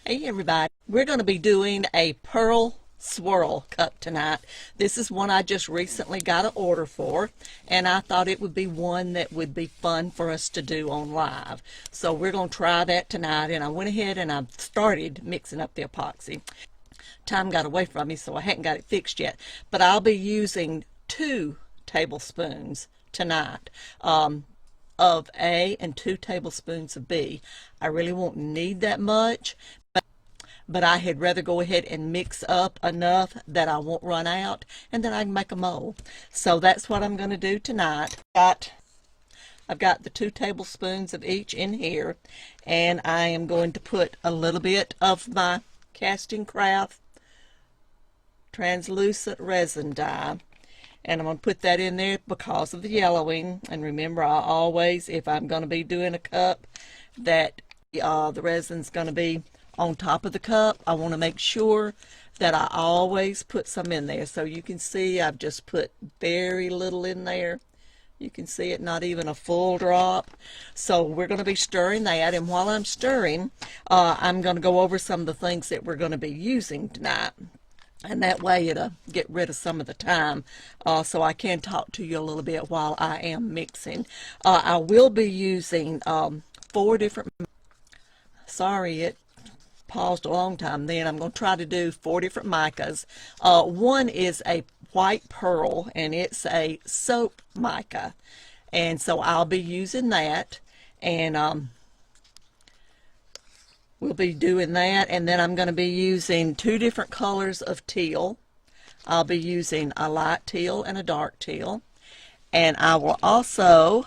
Hey everybody, we're going to be doing a pearl swirl cup tonight. This is one I just recently got an order for, and I thought it would be one that would be fun for us to do on live. So we're going to try that tonight, and I went ahead and I started mixing up the epoxy. Time got away from me, so I hadn't got it fixed yet, but I'll be using 2 tablespoons tonight of A and 2 tablespoons of B. I really won't need that much, but I had rather go ahead and mix up enough that I won't run out, and then I can make a mold. So that's what I'm going to do tonight. I've got the 2 tablespoons of each in here, and I am going to put a little bit of my Casting Craft translucent resin dye, and I'm going to put that in there because of the yellowing. And remember, I always, if I'm going to be doing a cup that the resin's going to be on top of the cup, I want to make sure that I always put some in there. So you can see I've just put very little in there. You can see it, not even a full drop. So we're going to be stirring that, and while I'm stirring, I'm going to go over some of the things that we're going to be using tonight. And that way it'll get rid of some of the time, so I can talk to you a little bit while I am mixing. I will be using 4 different, sorry it paused a long time then. I'm going to try to do 4 different micas. One is a white pearl, and it's a soap mica, and so I'll be using that, and we'll be doing that. And then I'm going to be using 2 different colors of teal. I'll be using a light teal and a dark teal, and I will also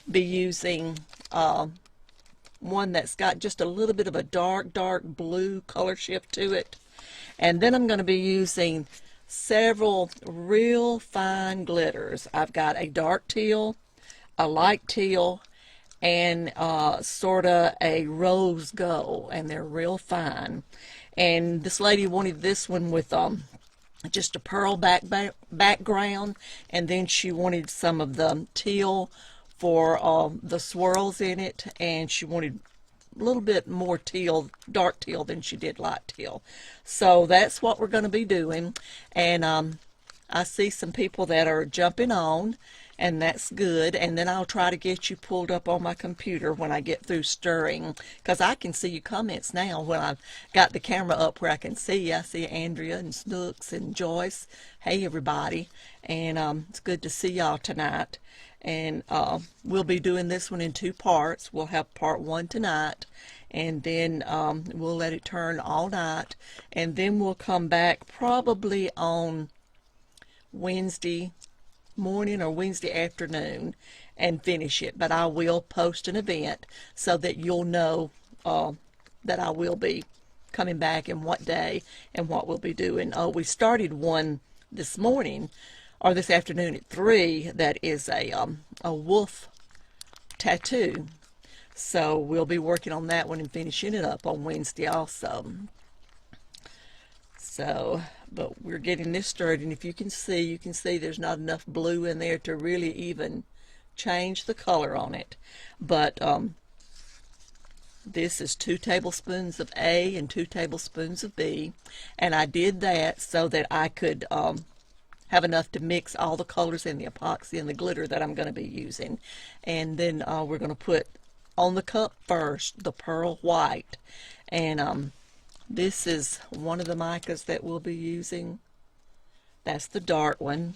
be using one that's got just a little bit of a dark blue color shift to it. And then I'm going to be using several real fine glitters. I've got a dark teal, a light teal, and sort of a rose gold, and they're real fine. And this lady wanted this one with just a pearl background, and then she wanted some of the teal for the swirls in it, and she wanted a little bit more teal, dark teal, than she did light teal. So that's what we're going to be doing. And I see some people that are jumping on, and that's good. And then I'll try to get you pulled up on my computer when I get through stirring, because I can see your comments now when I've got the camera up where I can see you. I see Andrea and Snooks and Joyce. Hey everybody, and it's good to see y'all tonight. And we'll be doing this one in 2 parts. We'll have part 1 tonight, and then we'll let it turn all night, and then we'll come back probably on Wednesday morning or Wednesday afternoon and finish it. But I will post an event so that you'll know that I will be coming back and what day and what we'll be doing. We started one this morning, or this afternoon at 3, that is a wolf tattoo. So we'll be working on that one and finishing it up on Wednesday also. So, but we're getting this stirred, and if you can see there's not enough blue in there to really even change the color on it. But this is 2 tablespoons of A and 2 tablespoons of B, and I did that so that I could have enough to mix all the colors in the epoxy and the glitter that I'm going to be using. And then we're going to put on the cup first the pearl white, and this is one of the micas that we'll be using. That's the dark one.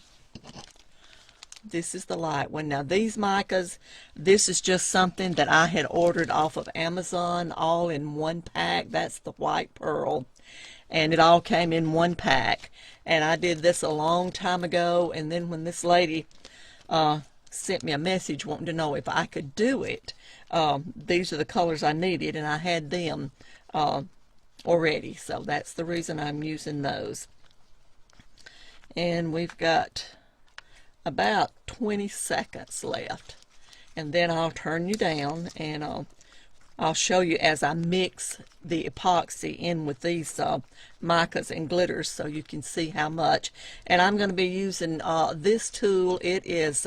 This is the light one. Now these micas, this is just something that I had ordered off of Amazon, all in 1 pack. That's the white pearl, and it all came in 1 pack. And I did this a long time ago, and then when this lady sent me a message wanting to know if I could do it, these are the colors I needed, and I had them already, so that's the reason I'm using those. And we've got about 20 seconds left, and then I'll turn you down, and I'll show you as I mix the epoxy in with these micas and glitters, so you can see how much. And I'm going to be using this tool. It is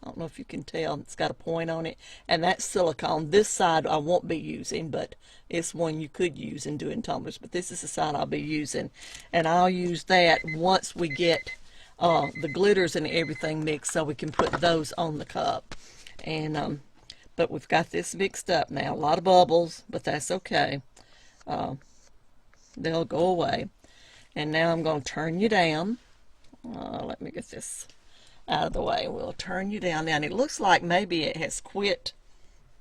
I don't know if you can tell. It's got a point on it. And that's silicone. This side I won't be using, but it's one you could use in doing tumblers. But this is the side I'll be using. And I'll use that once we get the glitters and everything mixed so we can put those on the cup. And but we've got this mixed up now. A lot of bubbles, but that's okay. They'll go away. And now I'm going to turn you down. Let me get this out of the way. We'll turn you down now. And it looks like maybe it has quit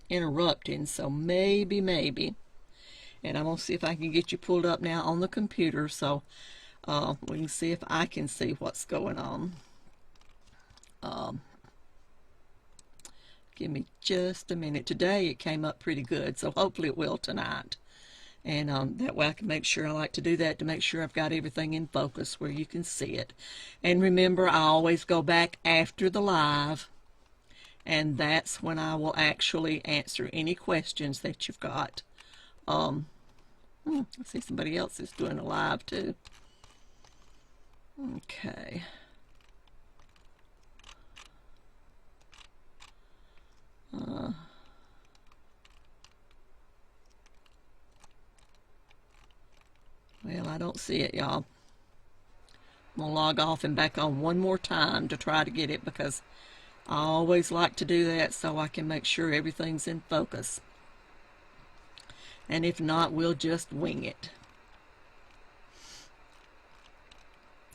interrupting, so maybe. And I'm going to see if I can get you pulled up now on the computer so we can see if I can see what's going on. Give me just a minute. Today it came up pretty good, so hopefully it will tonight. And that way I can make sure, I like to do that to make sure I've got everything in focus where you can see it. And remember, I always go back after the live, and that's when I will actually answer any questions that you've got. I see somebody else is doing a live too. Okay. Well, I don't see it, y'all. I'm going to log off and back on one more time to try to get it, because I always like to do that so I can make sure everything's in focus. And if not, we'll just wing it.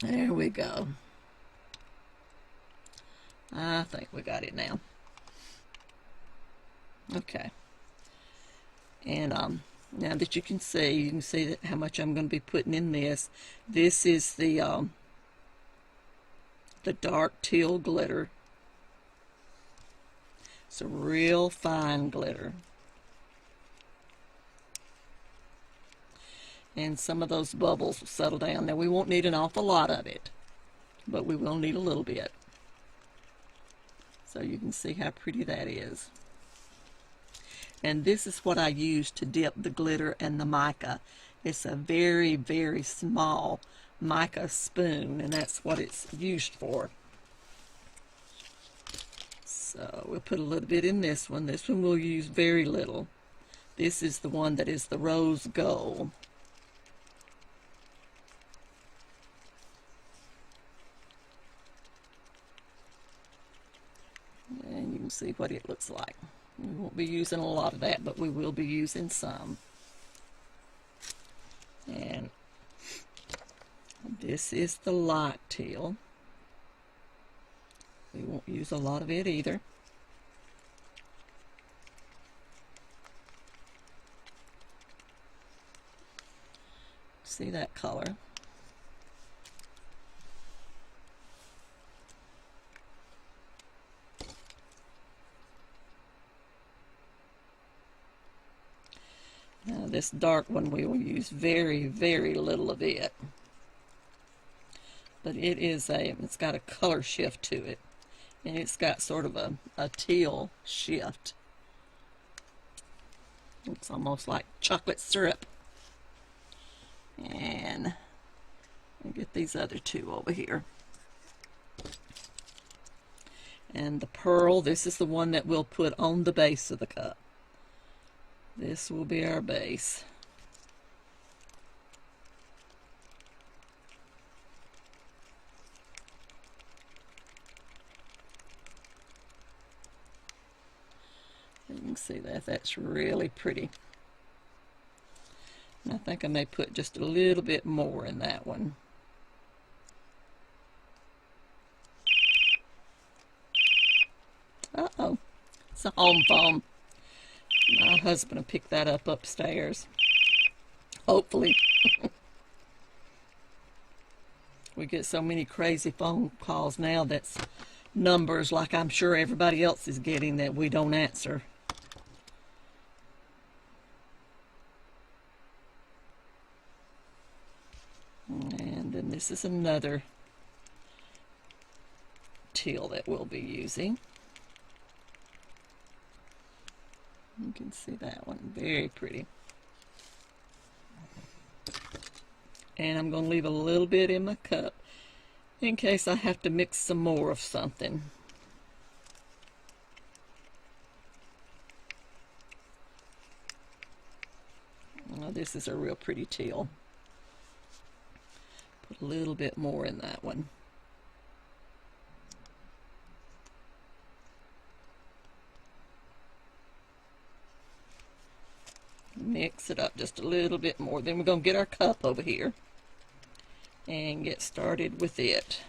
There we go. I think we got it now. Okay. And now that you can see that how much I'm going to be putting in this. This is the dark teal glitter. It's a real fine glitter. And some of those bubbles will settle down. Now we won't need an awful lot of it, but we will need a little bit. So you can see how pretty that is. And this is what I use to dip the glitter and the mica. It's a very, very small mica spoon, and that's what it's used for. So we'll put a little bit in this one. This one we'll use very little. This is the one that is the rose gold. And you can see what it looks like. We won't be using a lot of that, but we will be using some. And this is the light teal. We won't use a lot of it either. See that color? Now this dark one we will use very, very little of it. But it is it's got a color shift to it. And it's got sort of a teal shift. It's almost like chocolate syrup. And I'll get these other two over here. And the pearl, this is the one that we'll put on the base of the cup. This will be our base. You can see that. That's really pretty. And I think I may put just a little bit more in that one. Uh-oh. It's a home phone. My husband will pick that up upstairs. Hopefully. We get so many crazy phone calls now that's numbers like I'm sure everybody else is getting that we don't answer. And then this is another teal that we'll be using. You can see that one, very pretty. And I'm going to leave a little bit in my cup in case I have to mix some more of something. this is a real pretty teal. Put a little bit more in that one. Mix it up just a little bit more. Then we're going to get our cup over here and get started with it.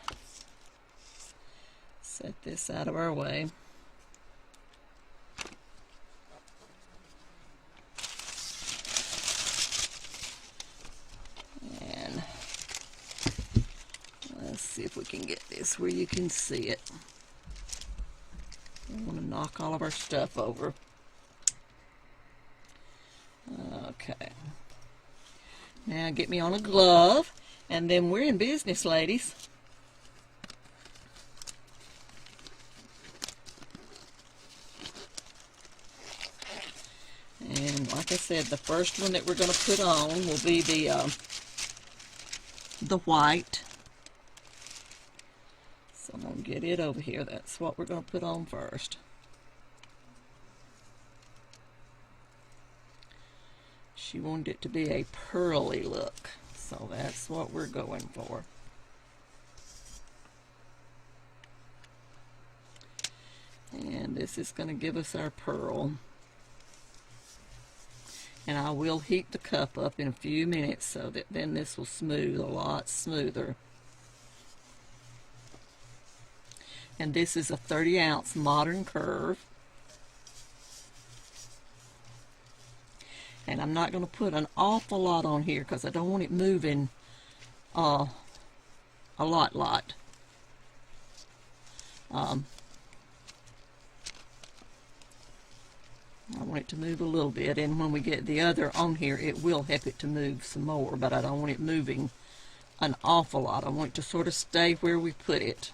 Set this out of our way. And let's see if we can get this where you can see it. We want to knock all of our stuff over. Okay. Now get me on a glove, and then we're in business, ladies. And like I said, the first one that we're going to put on will be the white. So I'm going to get it over here. That's what we're going to put on first. She wanted it to be a pearly look, so that's what we're going for. And this is going to give us our pearl. And I will heat the cup up in a few minutes so that then this will smooth a lot smoother. And this is a 30-ounce modern curve. And I'm not going to put an awful lot on here because I don't want it moving a lot. I want it to move a little bit, and when we get the other on here, it will help it to move some more, but I don't want it moving an awful lot. I want it to sort of stay where we put it.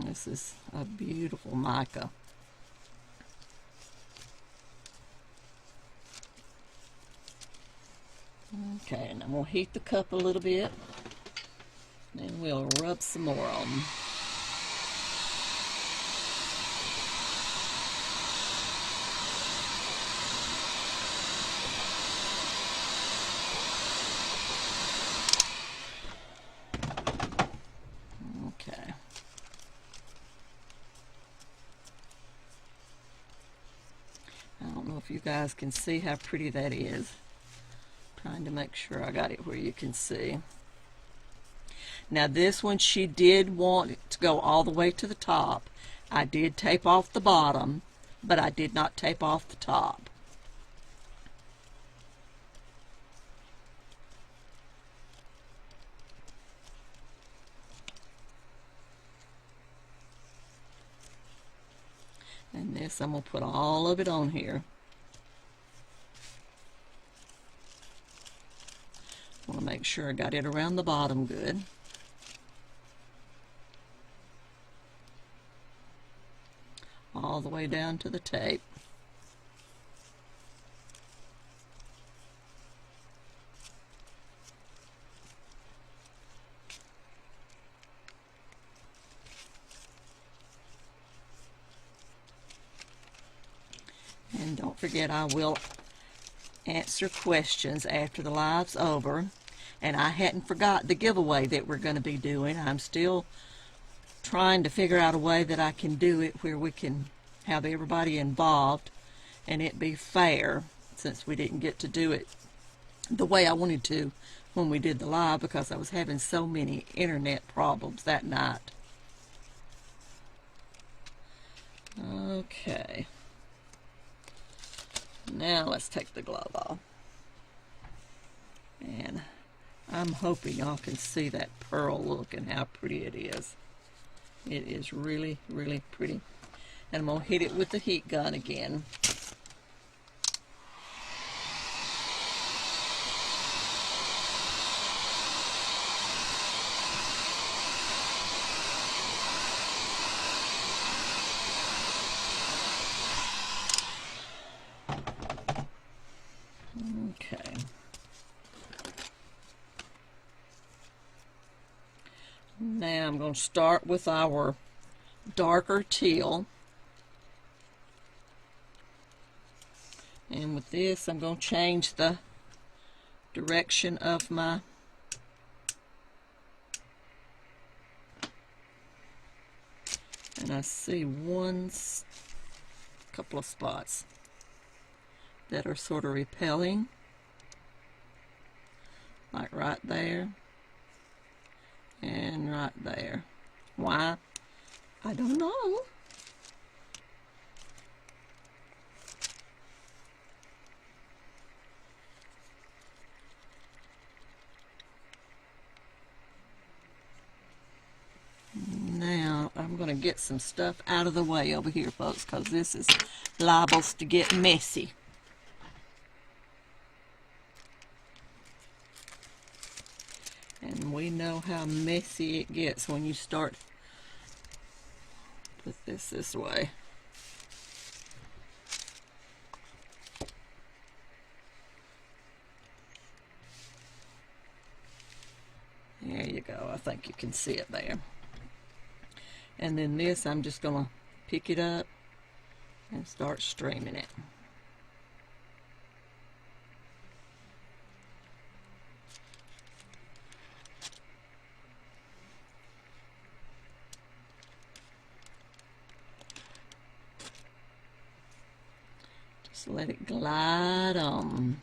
This is a beautiful mica. Okay, and I'm going to heat the cup a little bit, and we'll rub some more on. Okay. I don't know if you guys can see how pretty that is. Trying to make sure I got it where you can see. Now this one, she did want it to go all the way to the top. I did tape off the bottom, but I did not tape off the top. And this, I'm going to put all of it on here. I want to make sure I got it around the bottom good. All the way down to the tape. And don't forget, I will answer questions after the live's over. And I hadn't forgot the giveaway that we're going to be doing. I'm still trying to figure out a way that I can do it where we can have everybody involved and it be fair, since we didn't get to do it the way I wanted to when we did the live because I was having so many internet problems that night. Okay. Now let's take the glove off. And I'm hoping y'all can see that pearl look and how pretty it is. It is really, really pretty. And I'm going to hit it with the heat gun again. Okay. Now I'm going going to start with our darker teal. And with this, I'm going to change the direction of my and I see couple of spots that are sort of repelling, like right there and right there. Why? I don't know. Now I'm going to get some stuff out of the way over here, folks, because this is liable to get messy. And we know how messy it gets when you start. Put this way. There you go. I think you can see it there. And then this, I'm just going to pick it up and start streaming it. Just let it glide on.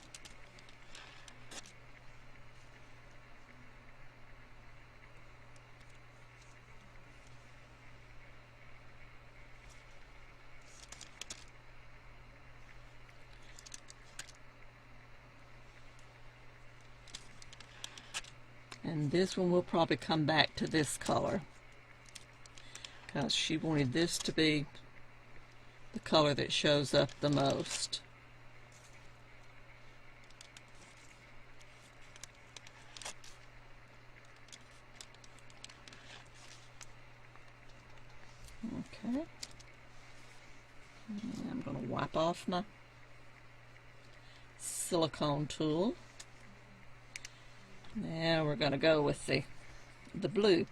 And this one will probably come back to this color, because she wanted this to be the color that shows up the most. Okay. And I'm going to wipe off my silicone tool. Now we're going to go with the blue.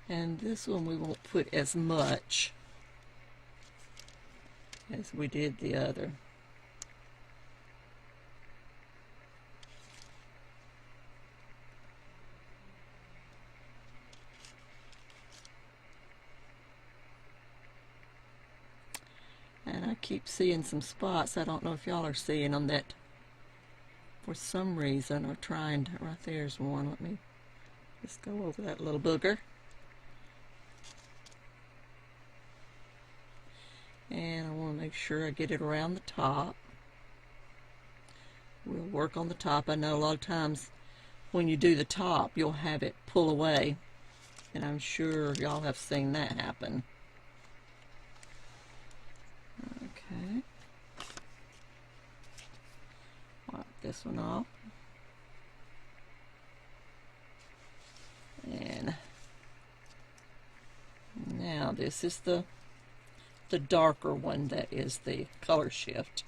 And this one we won't put as much as we did the other. And I keep seeing some spots. I don't know if y'all are seeing them that for some reason are trying to, right there's one. Let me just go over that little booger. And I want to make sure I get it around the top. We'll work on the top. I know a lot of times when you do the top, you'll have it pull away. And I'm sure y'all have seen that happen. Okay. Wipe this one off. And now this is the darker one that is the color shift.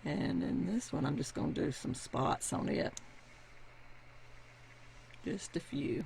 And in this one, I'm just going to do some spots on it. Just a few.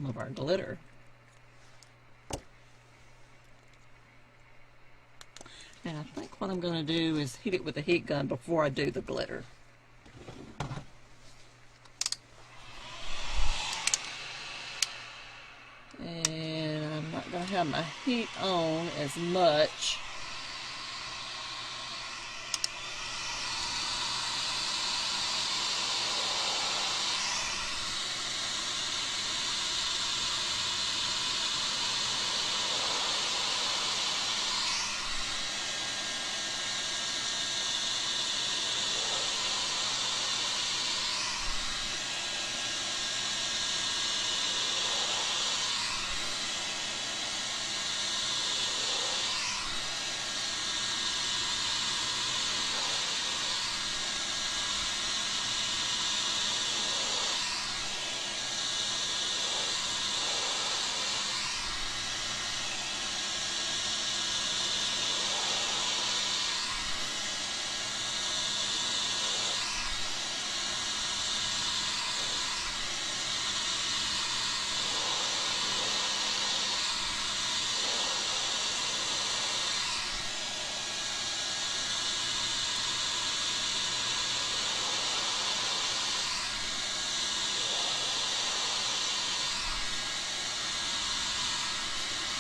of our glitter. And I think what I'm going to do is heat it with a heat gun before I do the glitter. And I'm not going to have my heat on as much.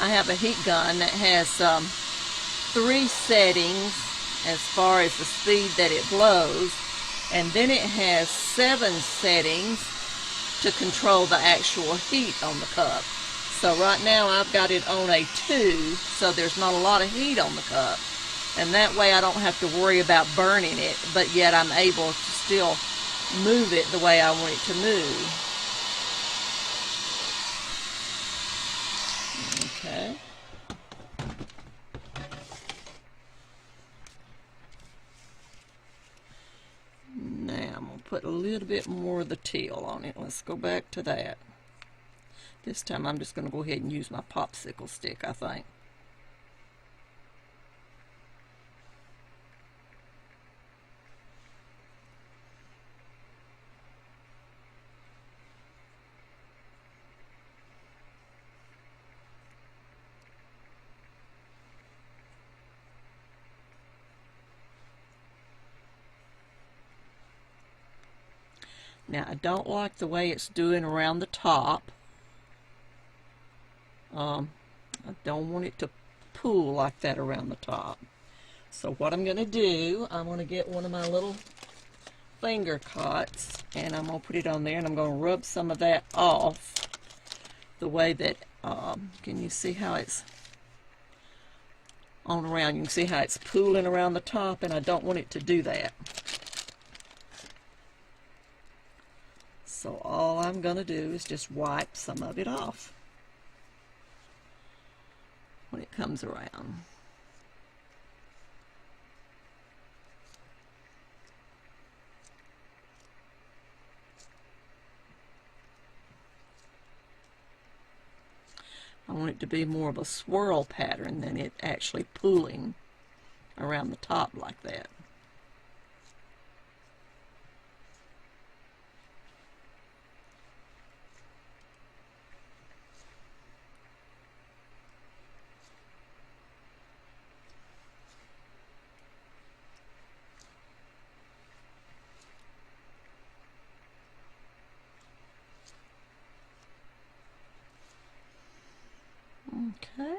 I have a heat gun that has 3 settings as far as the speed that it blows, and then it has 7 settings to control the actual heat on the cup. So right now I've got it on a 2, so there's not a lot of heat on the cup, and that way I don't have to worry about burning it, but yet I'm able to still move it the way I want it to move. Okay. Now I'm going to put a little bit more of the teal on it. Let's go back to that. This time I'm just going to go ahead and use my popsicle stick, I think. Now, I don't like the way it's doing around the top. I don't want it to pool like that around the top. So what I'm going to do, I'm going to get one of my little finger cots, and I'm going to put it on there, and I'm going to rub some of that off the way that, can you see how it's on around? You can see how it's pooling around the top, and I don't want it to do that. So all I'm going to do is just wipe some of it off when it comes around. I want it to be more of a swirl pattern than it actually pooling around the top like that. Okay.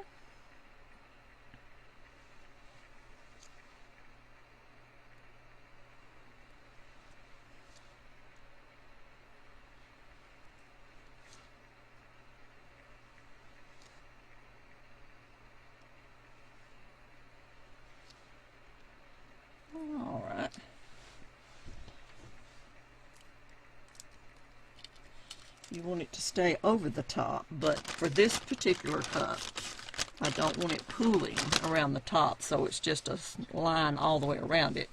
All right. You want it to stay over the top, but for this particular cup, I don't want it pooling around the top, so it's just a line all the way around it.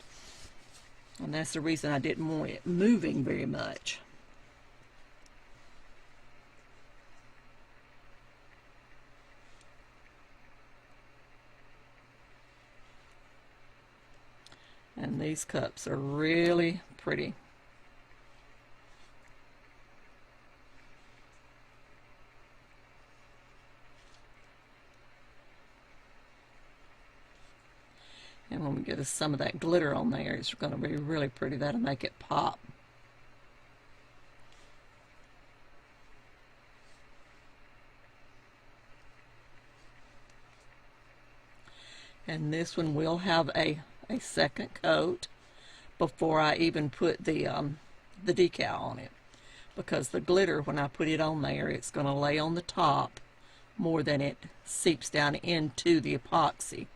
And that's the reason I didn't want it moving very much. And these cups are really pretty. And when we get some of that glitter on there, it's going to be really pretty. That'll make it pop. And this one will have a second coat before I even put the decal on it, because the glitter, when I put it on there, it's going to lay on the top more than it seeps down into the epoxy.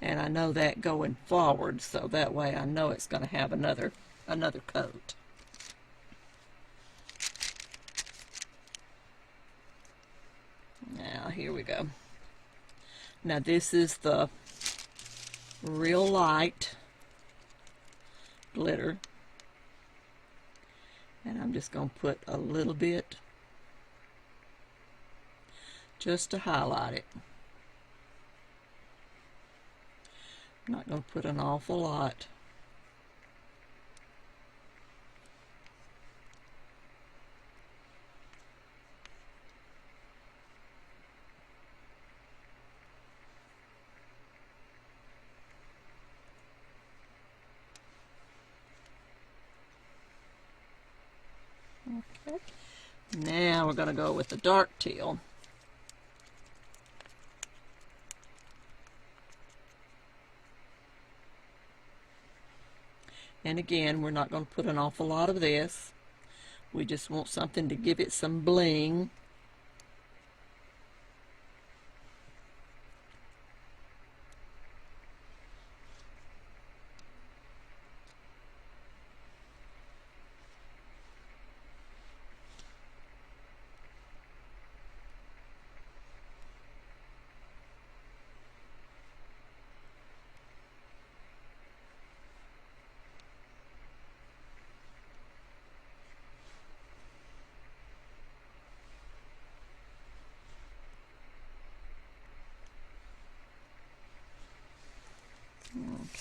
And I know that going forward, so that way I know it's going to have another coat. Now here we go. Now this is the real light glitter, and I'm just going to put a little bit just to highlight it. I'm not going to put an awful lot. Okay. Now we're going to go with the dark teal. And again, we're not going to put an awful lot of this. We just want something to give it some bling.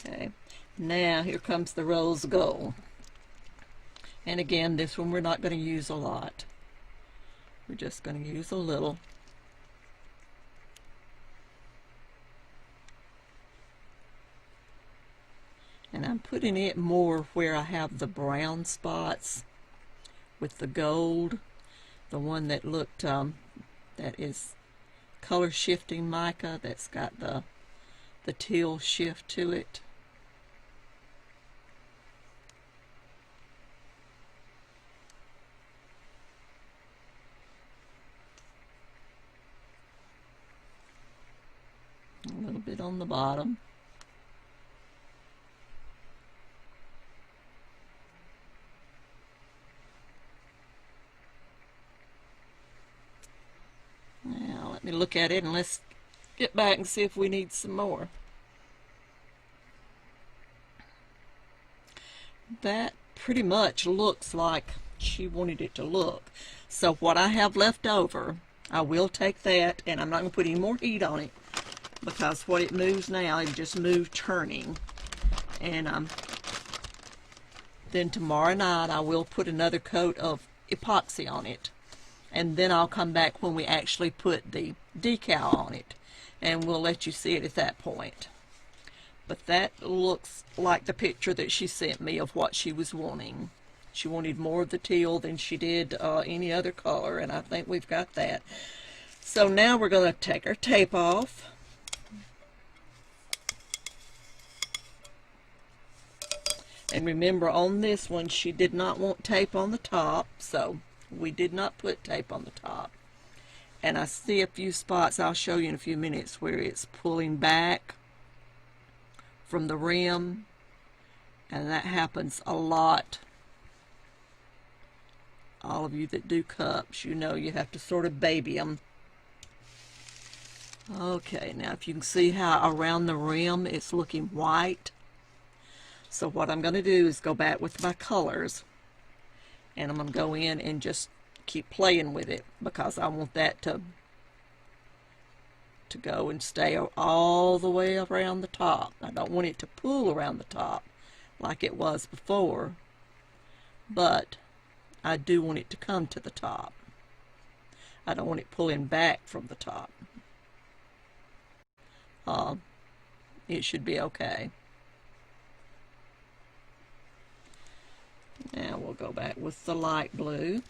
Okay, now here comes the rose gold. And again, this one we're not going to use a lot. We're just going to use a little. And I'm putting it more where I have the brown spots with the gold. The one that looked, that is color shifting mica, that's got the teal shift to it. A little bit on the bottom. Now let me look at it and let's get back and see if we need some more. That pretty much looks like she wanted it to look. So what I have left over, I will take that, and I'm not going to put any more heat on it, because what it moves now, it just moves turning. And then tomorrow night I will put another coat of epoxy on it, and then I'll come back when we actually put the decal on it, and we'll let you see it at that point. But that looks like the picture that she sent me of what she was wanting. She wanted more of the teal than she did any other color, and I think we've got that. So now we're going to take our tape off. And remember, on this one, she did not want tape on the top, so we did not put tape on the top. And I see a few spots, I'll show you in a few minutes, where it's pulling back from the rim, and that happens a lot. All of you that do cups, you know you have to sort of baby them. Okay, now if you can see how around the rim it's looking white. So what I'm going to do is go back with my colors, and I'm going to go in and just keep playing with it, because I want that to go and stay all the way around the top. I don't want it to pull around the top like it was before, but I do want it to come to the top. I don't want it pulling back from the top. it should be okay. Now we'll go back with the light blue.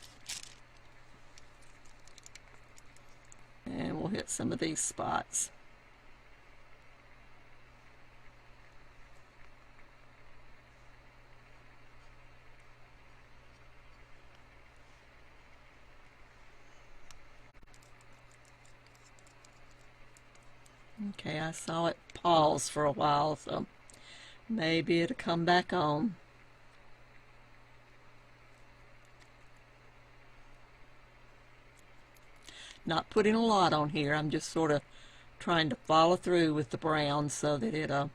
And we'll hit some of these spots. Okay, I saw it pause for a while, so maybe it'll come back on. Not putting a lot on here, I'm just sort of trying to follow through with the brown so that it'll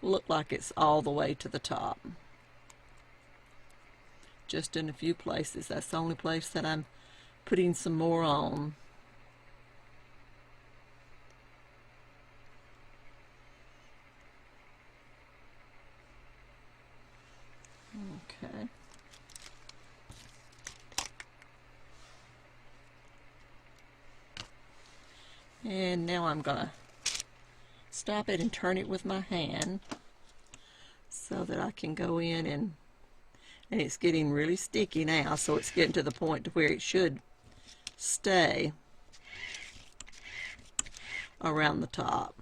look like it's all the way to the top. Just in a few places. That's the only place that I'm putting some more on. Okay. And now I'm going to stop it and turn it with my hand so that I can go in and it's getting really sticky now, so it's getting to the point to where it should stay around the top.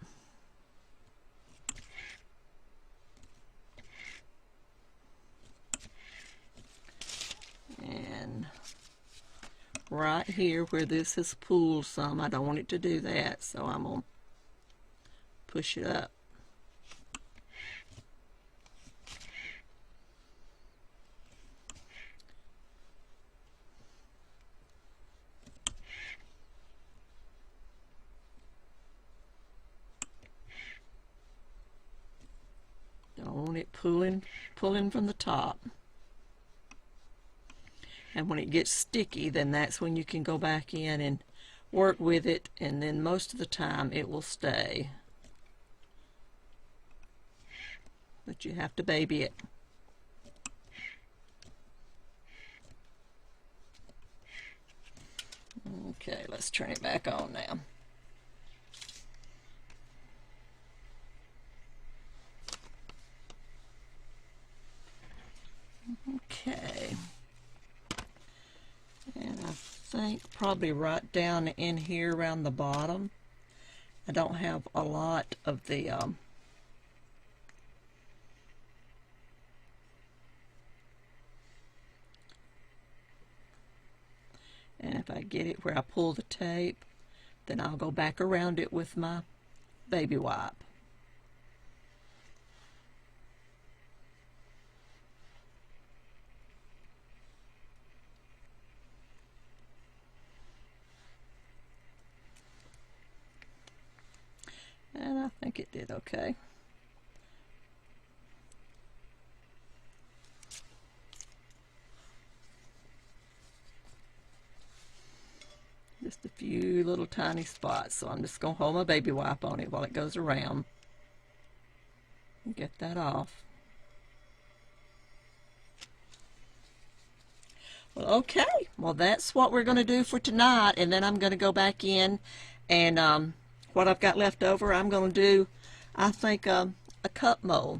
And right here where this has pooled some, I don't want it to do that, so I'm going to push it up. Don't want it pulling from the top. And when it gets sticky, then that's when you can go back in and work with it, and then most of the time it will stay. But you have to baby it. Okay, let's turn it back on now. Okay. And I think probably right down in here around the bottom, I don't have a lot of the and if I get it where I pull the tape, then I'll go back around it with my baby wipe. And I think it did okay. Just a few little tiny spots, so I'm just going to hold my baby wipe on it while it goes around and get that off. Well, okay, well that's what we're going to do for tonight, and then I'm going to go back in and what I've got left over, I'm going to do, I think, a cup mold,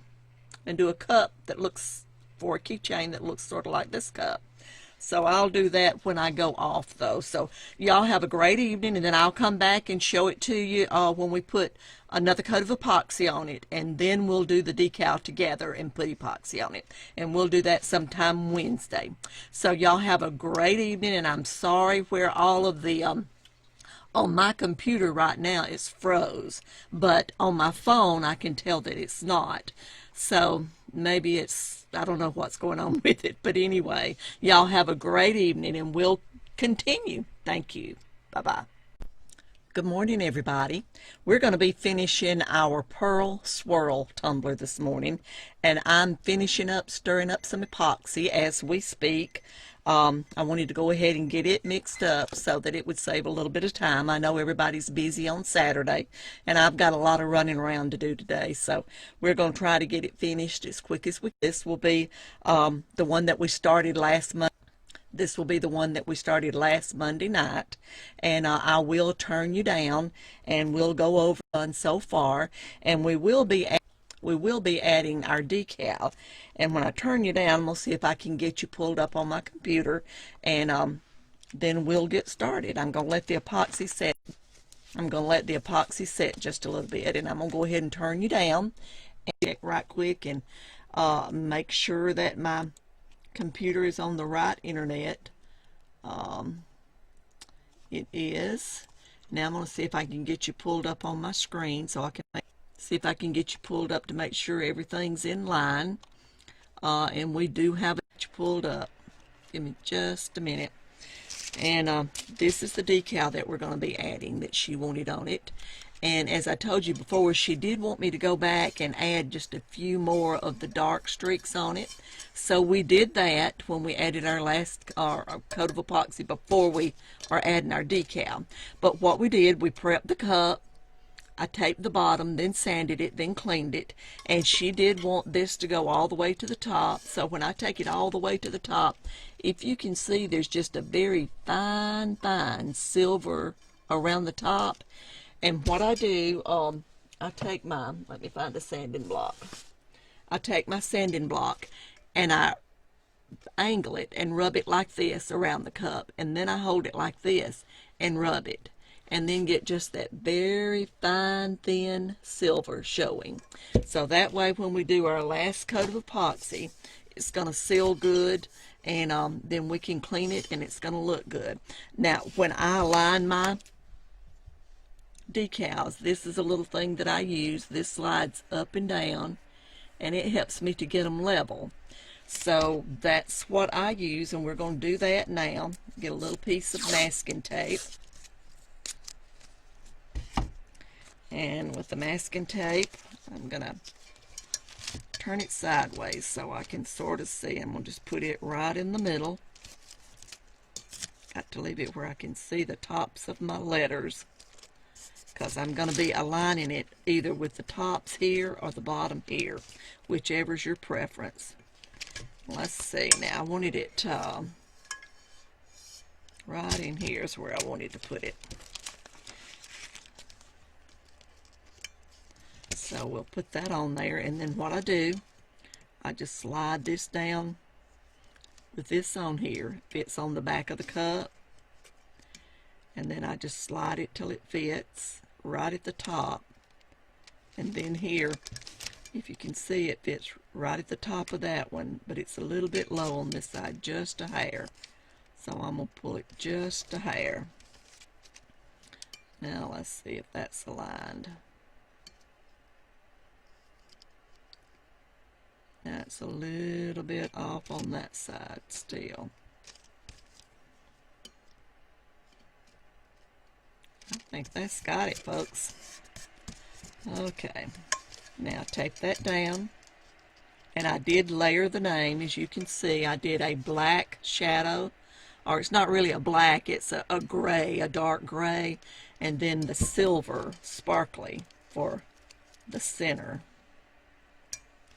and do a cup that looks, for a keychain that looks sort of like this cup. So I'll do that when I go off, though. So y'all have a great evening, and then I'll come back and show it to you when we put another coat of epoxy on it, and then we'll do the decal together and put epoxy on it. And we'll do that sometime Wednesday. So y'all have a great evening, and I'm sorry where all of the on my computer right now it's froze, but on my phone I can tell that it's not. So maybe it's, I don't know what's going on with it, but anyway, y'all have a great evening, and we'll continue. Thank you. Bye-bye. Good morning, everybody. We're going to be finishing our Pearl Swirl tumbler this morning, and I'm finishing up, stirring up some epoxy as we speak. I wanted to go ahead and get it mixed up so that it would save a little bit of time. I know everybody's busy on Saturday, and I've got a lot of running around to do today, so we're going to try to get it finished as quick as we can. This will be the one that we started last month. This will be the one that we started last Monday night, and I will turn you down, and we'll go over done so far, and we will be adding our decal. And when I turn you down, we'll see if I can get you pulled up on my computer, and then we'll get started. I'm going to let the epoxy set. I'm going to let the epoxy set just a little bit, and I'm going to go ahead and turn you down and check right quick and make sure that my computer is on the right internet. It is. Now I'm going to see if I can get you pulled up on my screen so I can see if I can get you pulled up to make sure everything's in line. And we do have it pulled up. Give me just a minute. And this is the decal that we're going to be adding that she wanted on it. And as I told you before, she did want me to go back and add just a few more of the dark streaks on it. So we did that when we added our last our coat of epoxy before we are adding our decal. But what we did, we prepped the cup. I taped the bottom, then sanded it, then cleaned it. And she did want this to go all the way to the top. So when I take it all the way to the top, if you can see, there's just a very fine silver around the top. And what I do, I take my, let me find a sanding block. I take my sanding block and I angle it and rub it like this around the cup. And then I hold it like this and rub it. And then get just that very fine, thin silver showing. So that way when we do our last coat of epoxy, it's going to seal good. And then we can clean it and it's going to look good. Now, when I align my decals, this is a little thing that I use. This slides up and down and it helps me to get them level. So that's what I use, and we're going to do that now. Get a little piece of masking tape, and with the masking tape I'm going to turn it sideways so I can sort of see. I'm going to just put it right in the middle. Got to leave it where I can see the tops of my letters, because I'm going to be aligning it either with the tops here or the bottom here, whichever's your preference. Let's see, now I wanted it right in here is where I wanted to put it. So we'll put that on there, and then what I do, I just slide this down with this on here. It fits on the back of the cup, and then I just slide it till it fits right at the top. And then here, if you can see, it fits right at the top of that one, but it's a little bit low on this side, just a hair. So I'm going to pull it just a hair. Now let's see if that's aligned. That's a little bit off on that side still. I think that's got it, folks. Okay, now tape that down. And I did layer the name. As you can see, I did a black shadow, or it's not really a black, it's a gray, a dark gray, and then the silver sparkly for the center.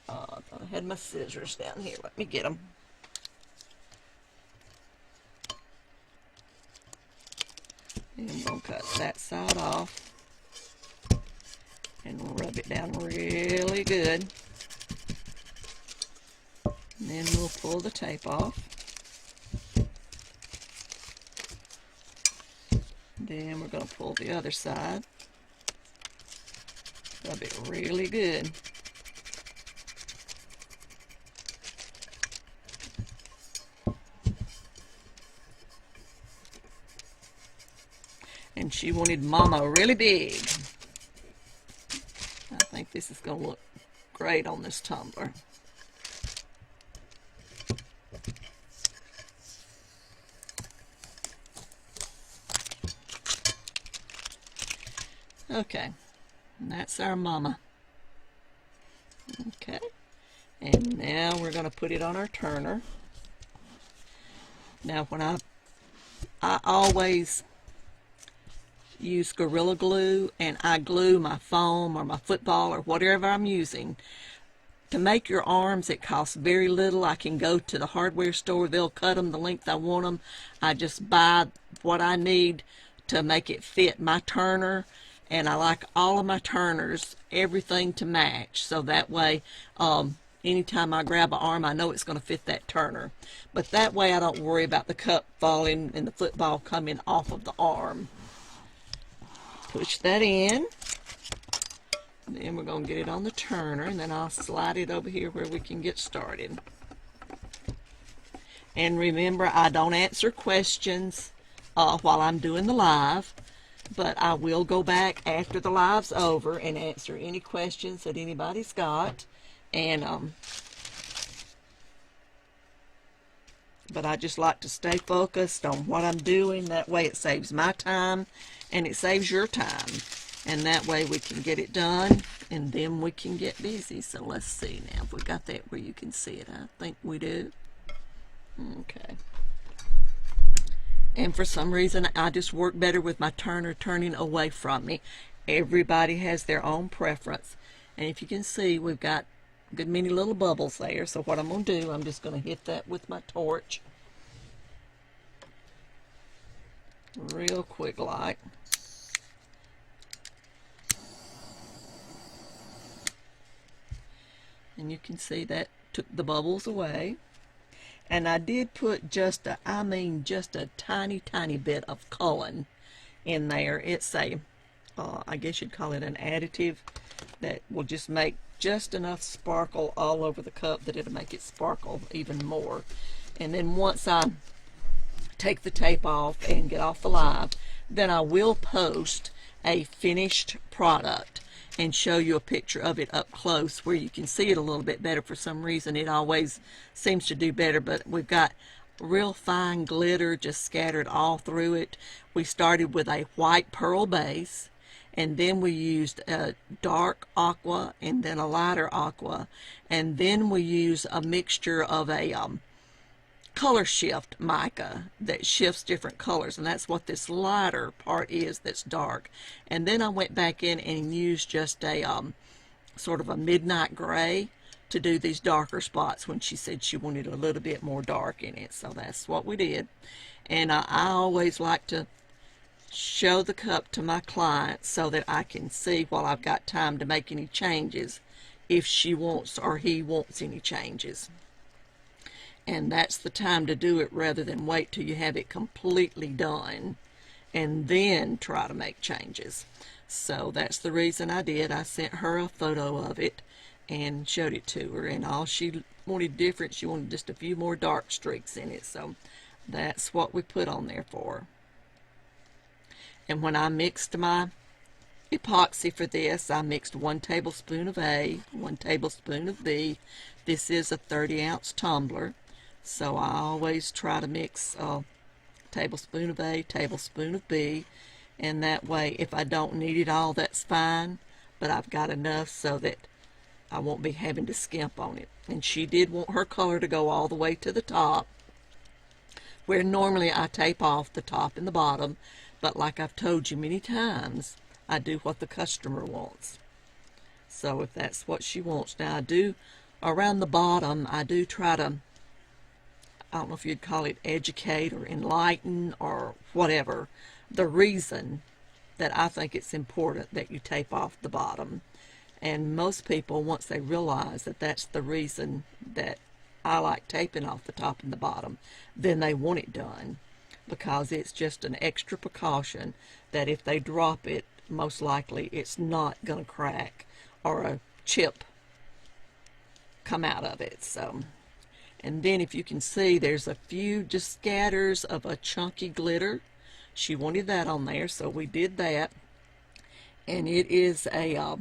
I had my scissors down here. Let me get them. And I'm going to cut that side off and rub it down really good. And then we'll pull the tape off. Then we're going to pull the other side. Rub it really good. And she wanted Mama really big. I think this is going to look great on this tumbler. Okay, and that's our Mama. Okay, and now we're going to put it on our turner. Now when I always use Gorilla Glue, and I glue my foam or my football or whatever I'm using To make your arms, it costs very little. I can go to the hardware store. They'll cut them the length I want them. I just buy what I need to make it fit my turner. And I like all of my turners, everything to match. So that way, anytime I grab an arm, I know it's going to fit that turner. But that way I don't worry about the cup falling and the football coming off of the arm. Push that in. Then we're going to get it on the turner, and then I'll slide it over here where we can get started. And remember, I don't answer questions while I'm doing the live, but I will go back after the live's over and answer any questions that anybody's got. And but I just like to stay focused on what I'm doing. That way it saves my time and it saves your time. And that way we can get it done, and then we can get busy. So let's see now if we got that where you can see it. I think we do. Okay. And for some reason, I just work better with my turner turning away from me. Everybody has their own preference. And if you can see, we've got a good many little bubbles there. So what I'm going to do, I'm just going to hit that with my torch. Real quick like. And you can see that took the bubbles away. And I did put just a tiny, tiny bit of Cullen in there. It's a, I guess you'd call it an additive that will just make just enough sparkle all over the cup that it'll make it sparkle even more. And then once I take the tape off and get off the live, then I will post a finished product and show you a picture of it up close where you can see it a little bit better. For some reason it always seems to do better, but we've got real fine glitter just scattered all through it. We started with a white pearl base, and then we used a dark aqua and then a lighter aqua, and then we use a mixture of a color shift mica that shifts different colors, and that's what this lighter part is that's dark. And then I went back in and used just a sort of a midnight gray to do these darker spots when she said she wanted a little bit more dark in it. So that's what we did. And I always like to show the cup to my client so that I can see while I've got time to make any changes if she wants or he wants any changes. And that's the time to do it rather than wait till you have it completely done and then try to make changes. So that's the reason I did. I sent her a photo of it and showed it to her, and all she wanted different, she wanted just a few more dark streaks in it. So that's what we put on there for her. And when I mixed my epoxy for this, I mixed 1 tablespoon of A, 1 tablespoon of B. This is a 30-ounce tumbler. So I always try to mix a tablespoon of A, tablespoon of B, and that way if I don't need it all, that's fine, but I've got enough so that I won't be having to skimp on it. And she did want her color to go all the way to the top, where normally I tape off the top and the bottom, but like I've told you many times, I do what the customer wants. So if that's what she wants. Now I do, around the bottom, I do try to, I don't know if you'd call it educate or enlighten or whatever, the reason that I think it's important that you tape off the bottom. And most people, once they realize that that's the reason that I like taping off the top and the bottom, then they want it done, because it's just an extra precaution that if they drop it, most likely it's not going to crack or a chip come out of it. So. And then if you can see, there's a few just scatters of a chunky glitter. She wanted that on there, so we did that. And it is a,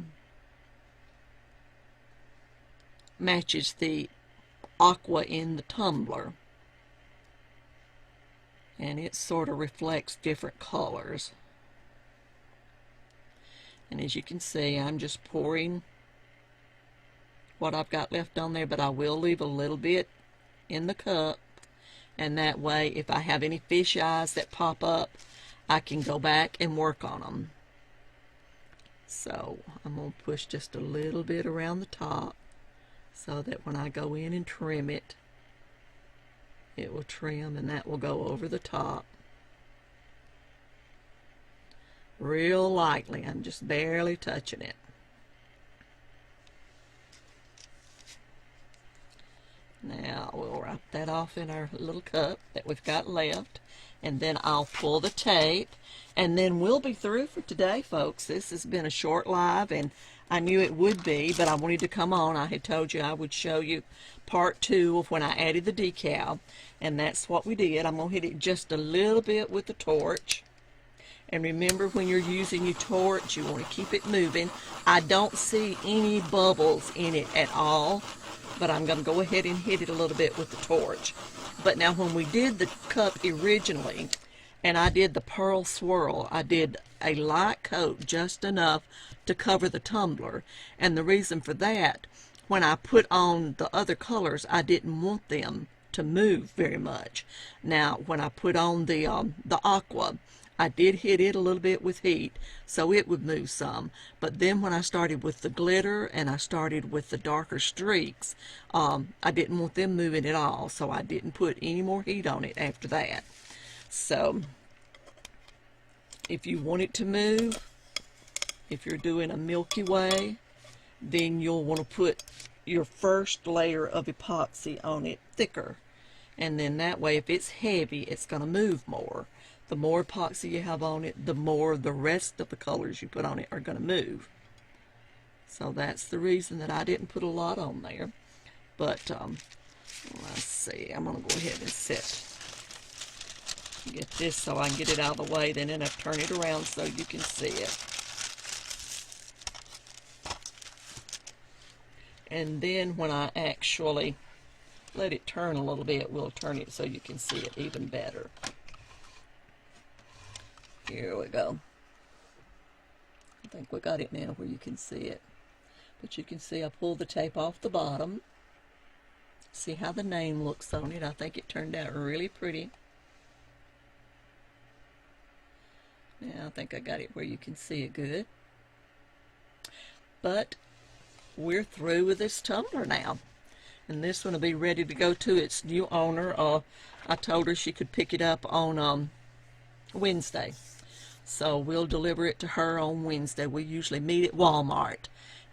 matches the aqua in the tumbler. And it sort of reflects different colors. And as you can see, I'm just pouring what I've got left on there, but I will leave a little bit in the cup, and that way if I have any fish eyes that pop up, I can go back and work on them. So I'm going to push just a little bit around the top so that when I go in and trim it, it will trim, and that will go over the top real lightly. I'm just barely touching it. Now we'll wrap that off in our little cup that we've got left, and then I'll pull the tape, and then we'll be through for today, folks. This has been a short live, and I knew it would be, but I wanted to come on. I had told you I would show you part 2 of when I added the decal, and that's what we did. I'm going to hit it just a little bit with the torch. And remember, when you're using your torch, you want to keep it moving. I don't see any bubbles in it at all, but I'm going to go ahead and hit it a little bit with the torch. But now when we did the cup originally, and I did the pearl swirl, I did a light coat, just enough to cover the tumbler. And the reason for that, when I put on the other colors, I didn't want them to move very much. Now when I put on the aqua, I did hit it a little bit with heat so it would move some, but then when I started with the glitter and I started with the darker streaks, I didn't want them moving at all, so I didn't put any more heat on it after that. So if you want it to move, if you're doing a Milky Way, then you'll want to put your first layer of epoxy on it thicker, and then that way if it's heavy, it's going to move more. The more epoxy you have on it, the more the rest of the colors you put on it are going to move. So that's the reason that I didn't put a lot on there. But let's see, I'm going to go ahead and get this so I can get it out of the way, then I turn it around so you can see it. And then when I actually let it turn a little bit, we'll turn it so you can see it even better. Here we go. I think we got it now where you can see it. But you can see I pulled the tape off the bottom. See how the name looks on it. I think it turned out really pretty. Now I think I got it where you can see it good. But we're through with this tumbler now. And this one will be ready to go to its new owner. I told her she could pick it up on Wednesday. So we'll deliver it to her on Wednesday. We usually meet at Walmart,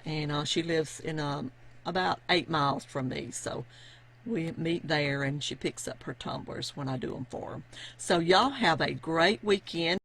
and she lives in about 8 miles from me, so we meet there and she picks up her tumblers when I do them for her. So y'all have a great weekend.